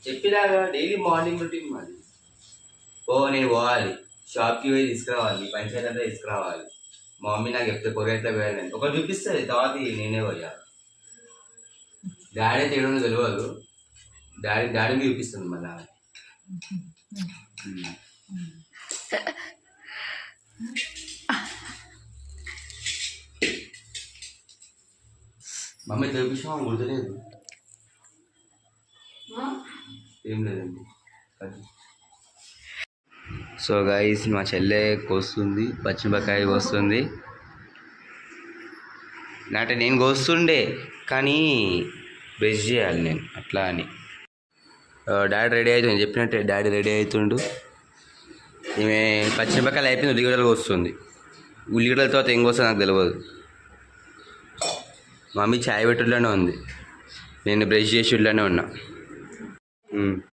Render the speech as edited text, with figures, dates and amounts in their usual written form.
చెప్పిలాగా daily morning routine మాది. నేను పోవాలి షాప్కి పోయి తీసుకురావాలి, పంచాయతీ అంతా తీసుకురావాలి. మా మమ్మీ నాకు చెప్తే కొరియట్లా పోయాలని ఒకటి చూపిస్తుంది, తర్వాత నేనే పోయాలి. డాడీ చేయడం తెలియదు, డాడీని చూపిస్తుంది మళ్ళీ. మమ్మీ చూపించామా గుర్తులేదు. ఏం లేదండి. సో గైస్ మా చెల్లె కోస్తుంది, పచ్చిమిరపకాయ కోస్తుంది. అంటే నేను కోస్తుండే కానీ బ్రష్ చేయాలి నేను అట్లా అని. డాడీ రెడీ అవుతుంది, చెప్పినట్టే డాడీ రెడీ అవుతుండు. ఈమె పచ్చిమిరపకాయలు అయిపోయింది, ఉల్లిగడ్డలు కోస్తుంది. ఉల్లిగడ్డల తర్వాత ఏం కోస్తుందో నాకు తెలియదు. మమ్మీ చాయ్ పెట్టుడులోనే ఉంది, నేను బ్రష్ చేసి ఉన్నా.